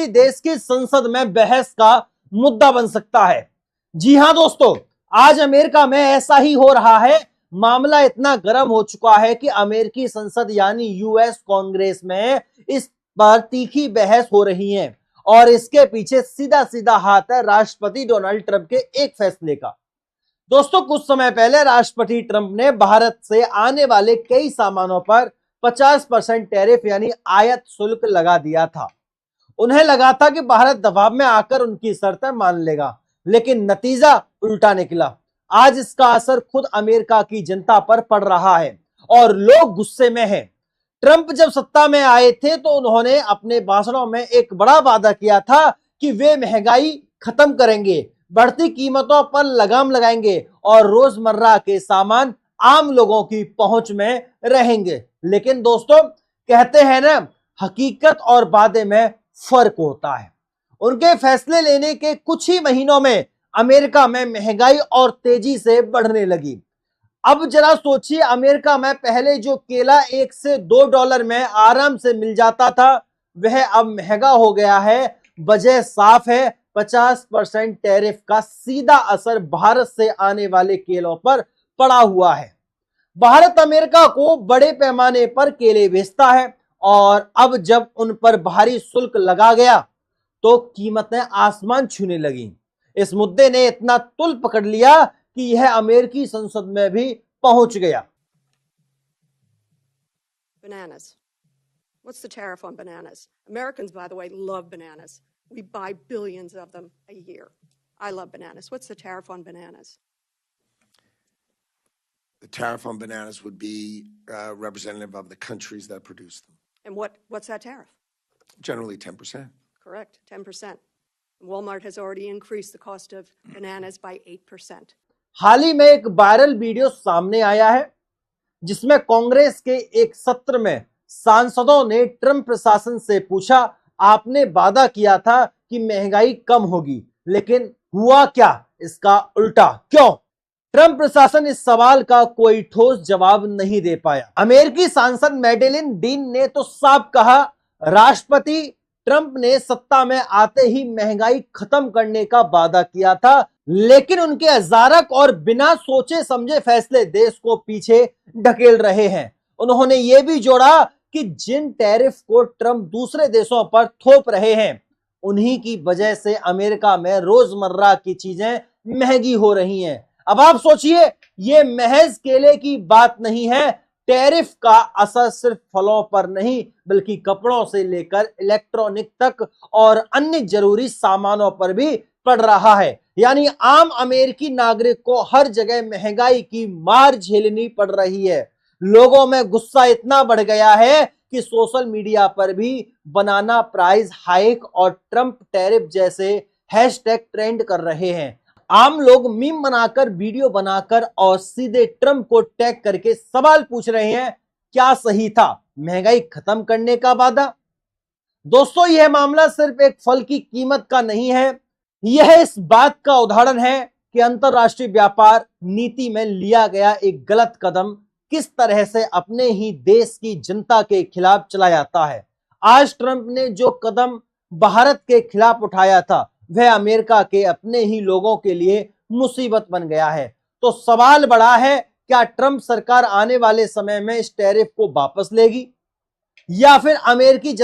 किसी देश की संसद में बहस का मुद्दा बन सकता है। जी हां दोस्तों, आज अमेरिका में ऐसा ही हो रहा है। मामला इतना गर्म हो चुका है कि अमेरिकी संसद यानी यूएस कांग्रेस में इस पर तीखी बहस हो रही है और इसके पीछे सीधा सीधा हाथ है राष्ट्रपति डोनाल्ड ट्रंप के एक फैसले का। दोस्तों, कुछ समय पहले राष्ट्रपति ट्रंप ने भारत से आने वाले कई सामानों पर 50% टैरिफ यानी आयात शुल्क लगा दिया था। उन्हें लगा था कि भारत दबाव में आकर उनकी शर्तें मान लेगा, लेकिन नतीजा उल्टा निकला। आज इसका असर खुद अमेरिका की जनता पर पड़ रहा है और लोग गुस्से में हैं। ट्रंप जब सत्ता में आए थे तो उन्होंने अपने भाषणों में एक बड़ा वादा किया था कि वे महंगाई खत्म करेंगे, बढ़ती कीमतों पर लगाम लगाएंगे और रोजमर्रा के सामान आम लोगों की पहुंच में रहेंगे। लेकिन दोस्तों, कहते हैं ना, हकीकत और वादे में फर्क होता है। उनके फैसले लेने के कुछ ही महीनों में अमेरिका में महंगाई और तेजी से बढ़ने लगी। अब जरा सोचिए, अमेरिका में पहले जो केला $1 से $2 में आराम से मिल जाता था, वह अब महंगा हो गया है। वजह साफ है, 50% टैरिफ का सीधा असर भारत से आने वाले केलों पर पड़ा हुआ है। भारत अमेरिका को बड़े पैमाने पर केले भेजता है और अब जब उन पर भारी शुल्क लगा गया तो कीमतें आसमान छूने लगी। इस मुद्दे ने इतना तुल पकड़ लिया कि यह अमेरिकी संसद में भी पहुंच गया। Bananas. What's the tariff on bananas? Americans, by the way, love bananas. We buy billions of them a year. I love bananas. What's the tariff on bananas? The tariff on bananas would be representative of the countries that produce them. And what's that tariff? Generally 10%. Correct, 10%. Walmart has already increased the cost of bananas by 8%. हाल ही में एक viral video सामने आया है जिसमें कांग्रेस के एक सत्र में सांसदों ने ट्रंप प्रशासन से पूछा, आपने वादा किया था कि महंगाई कम होगी, लेकिन हुआ क्या? इसका उल्टा क्यों? ट्रंप प्रशासन इस सवाल का कोई ठोस जवाब नहीं दे पाया। अमेरिकी सांसद मैडेलिन डीन ने तो साफ कहा, राष्ट्रपति ट्रंप ने सत्ता में आते ही महंगाई खत्म करने का वादा किया था, लेकिन उनके अजारक और बिना सोचे समझे फैसले देश को पीछे ढकेल रहे हैं। उन्होंने यह भी जोड़ा कि जिन टैरिफ को ट्रंप दूसरे देशों पर थोप रहे हैं, उन्हीं की वजह से अमेरिका में रोजमर्रा की चीजें महंगी हो रही हैं। अब आप सोचिए, ये महज केले की बात नहीं है। टैरिफ का असर सिर्फ फलों पर नहीं बल्कि कपड़ों से लेकर इलेक्ट्रॉनिक तक और अन्य जरूरी सामानों पर भी पड़ रहा है। यानी आम अमेरिकी नागरिक को हर जगह महंगाई की मार झेलनी पड़ रही है। लोगों में गुस्सा इतना बढ़ गया है कि सोशल मीडिया पर भी बनाना प्राइस हाइक और ट्रंप टैरिफ जैसे हैशटैग ट्रेंड कर रहे हैं। आम लोग मीम बनाकर, वीडियो बनाकर और सीधे ट्रंप को टैग करके सवाल पूछ रहे हैं, क्या सही था महंगाई खत्म करने का वादा? दोस्तों, यह मामला सिर्फ एक फल की कीमत का नहीं है, यह इस बात का उदाहरण है कि अंतरराष्ट्रीय व्यापार नीति में लिया गया एक गलत कदम किस तरह से अपने ही देश की जनता के खिलाफ चला जाता है। आज ट्रंप ने जो कदम भारत के खिलाफ उठाया था, वह अमेरिका के अपने ही लोगों के लिए मुसीबत बन गया है। तो सवाल बड़ा है, क्या ट्रंप सरकार आने वाले समय में इस टैरिफ को वापस लेगी या फिर अमेरिकी